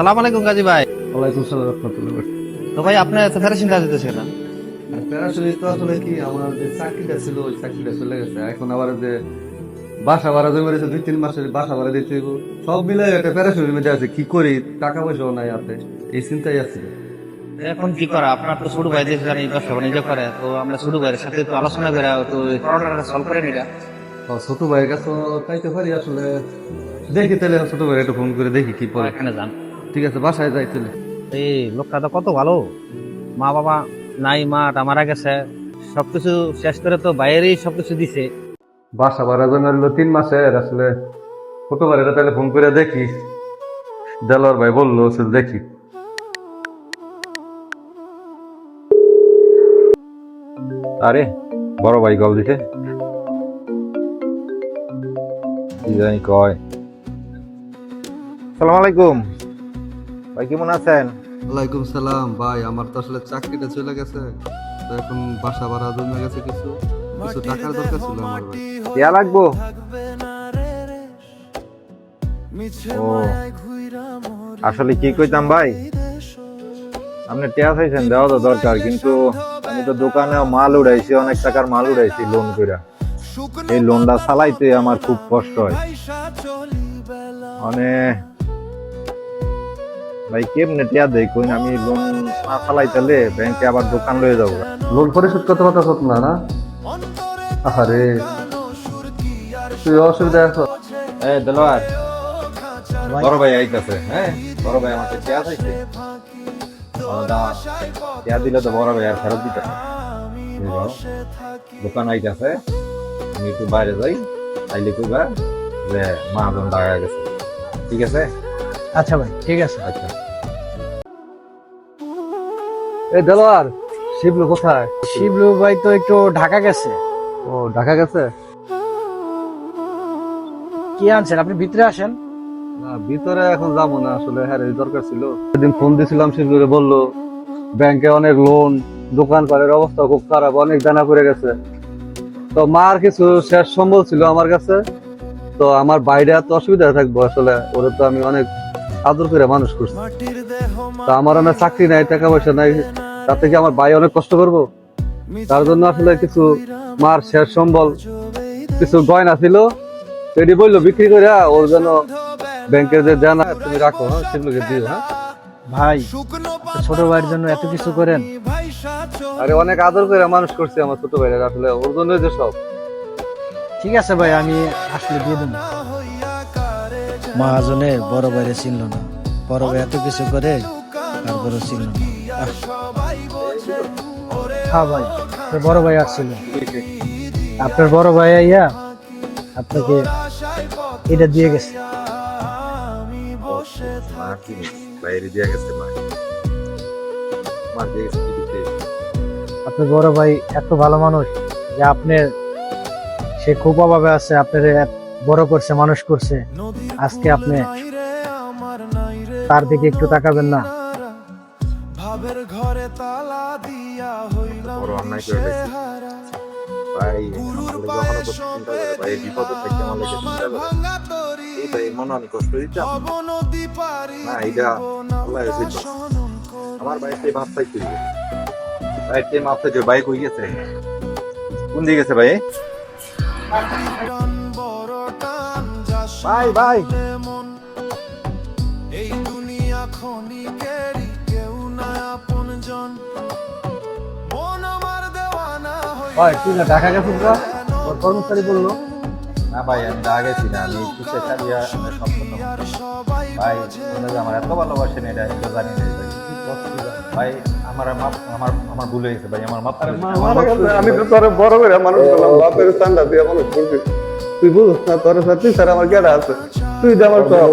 সালাম আলাইকুম গাজী ভাই। ওয়ালাইকুম সালাম রাহমাতুল্লাহ। তো ভাই আপনি এত ফেরাসিন কাজ দিতেছেন না? প্যারাশুলি তো আসলে কি আমার যে চাকরিটা ছিল ওই চাকরিটা চলে গেছে, এখন আবার যে বাসা ভাড়া জমে রয়েছে 2-3 মাসের বাসা ভাড়া দিতে হইব, সব মিলে একটা প্যারাশুলির মধ্যে আছে, কি করি টাকা পয়সাও নাই হাতে, এই চিন্তাই আছে। এখন কি করা, আপনার তো ছোট ভাই দেশ জানি ব্যবসা বাণিজ্য করে, তো আমরা ছোট ভাইয়ের সাথে তো আলোচনা করে তো প্রবলেমটা সলভ করে নিলা। ছোট ভাইয়ের কাছে চাইতে পারি আসলে, দেখি তাহলে ছোট ভাই একটু ফোন করে দেখি কি পরে। এখানে যান। ঠিক আছে, বাসায় যাই তাহলে। এই লোকটা তো কত ভালো, মা বাবা নাই, মাটা মারা গেছে, সবকিছু শেষ করে তো বাইরেই সবকিছু দিছে। বাসা ভাড়া জমে রইলো 3 মাসের, আসলে ছোট ভাইয়ের তাহলে ফোন করে দেখি, দেলোয়ার ভাই বললো সে দেখি। আরে বড় ভাই কল দিছে, কি জানি কয়। সালাম আলাইকুম ভাই, কেমন আছেন? ওয়ালাইকুম সালাম ভাই, আমার তো আসলে চাকরিটা চলে গেছে, তো এখন বাসা ভাড়া জমে গেছে, কিছু কিছু টাকার দরকার ছিল আমার ভাই। কেয়া লাগবো? ও আসলে কি কইতাম ভাই, আপনি টেয়া চাইছেন, দেওয়া তো দরকার, কিন্তু আমি তো দোকানে মাল উড়াইছি, অনেক টাকার মাল উড়াইছি লোন কইরা, এই লোনটা চালাইতে আমার খুব কষ্ট হয়। মানে ভাই কেমনে টেয়া দেই কইন, আমি লোন না চালাইতালে ব্যাংকে আবার দোকান লয়ে যাবো। লোন পরিশোধ করতে পারতাছ না? না আরে তুই অসুবিধা আছো? এই দেলোয়ার, বড় ভাই আইতাছে। হ্যাঁ, বড় ভাই আমাকে টেয়া চাইছে, টেয়া দিলে তো বড় ভাই আর ফেরত দিতে হবে। দোকান আইতাছে, আমি একটু বাইরে যাই, আইলে কইবা যে মাহাজন টাকা গেছে। ঠিক আছে? আচ্ছা ভাই, ঠিক আছে। আচ্ছা। এই দেলোয়ার, শিবলু কোথায়? শিবলু ভাই তো একটু ঢাকা গেছে। ও ঢাকা গেছে? কি আনছেন আপনি, ভিতরে আসেন। না ভিতরে এখন যাবো না, আসলে হ্যাঁ দরকার ছিল। সেদিন ফোন দিছিলাম, শিবলুরে বললো ব্যাংকে অনেক লোন, দোকানপাটের অবস্থা খুব খারাপ, অনেক দানা পড়ে গেছে। তো মার কিছু শেষ সম্বল ছিল আমার কাছে, তো আমার বাইরে এত অসুবিধা থাকবো, আসলে ওরা তো আমি অনেক আদর করে মানুষ করছি, তো আমার অনেক চাকরি নাই, টাকা পয়সা নাই, তাতে কি আমার ভাই অনেক কষ্ট করবো? তার জন্য আসলে কিছু মার শেষ সম্বল, কিছু গয়না ছিল, সেটি বললো বিক্রি করে ওর জন্য ব্যাংকের যে জানা তুমি রাখো, হ্যাঁ সেগুলোকে দিও। হ্যাঁ ভাই, ছোট ভাইয়ের জন্য এত কিছু করেন। আরে অনেক আদর করে মানুষ করছি আমার ছোট ভাইয়ের, আসলে ওর জন্য যে সব। ঠিক আছে ভাই, আমি আসলে দিয়ে দেব। মহাজনে বড় ভাইরে চিনল না, বড় ভাই এত কিছু করে তারপরে চিনল না। হ্যাঁ ভাই, বড় ভাই আসছিল, আপনার বড় ভাই আইয়া আপনাকে এটা দিয়ে গেছে। বাইরে দিয়ে গেছে, মা দিয়ে গেছে কি দিতে? আপনার বড় ভাই এত ভালো মানুষ যে আপনার, সে খুব অভাবে আছে, আপনার বড় করছে, মানুষ করছে, আজকে আপনি তার দিকে একটু তাকাবেন না? বড় অন্যায় করে গেছে ভাই, আমার লেগে কখনো কষ্ট চিন্তা করে ভাই, বিপদ থেকে আমার লেগে চিন্তা করে, এইটা এর মনে আমি কষ্ট দিতাম না, এইটা আল্লাহ হয়েছিল আমার ভাইকে ভাব চাইছিল, ভাইকে মাপ চাইছিল। ভাই কই গেছে, কোন দিকে গেছে ভাই? ভাই ভাই এই দুনিয়া ক্ষণিকেরই, কেউ না আপনজন, মন আমার দেওয়ানা ভাই তুই না ঢাকা গেছিস না, ওর কর্মচারী বললো। না ভাই, আমি তো আগে ছিল, আমি কিসে চালিয়া সব ভাই, আমার এত ভালোবাসেন এটা এটা জানি না ভাই, আমার আমার ভুল হয়ে গেছে ভাই, আমার মাপ করে দিন। আমি তো তোর বড় করে মানুষ করলাম, বাপের চান্দা দিয়ে মানুষ করছিস, তুই বুঝছ না তোর সাথে স্যার আমার কেডা আছে, তুই যে আমার সব।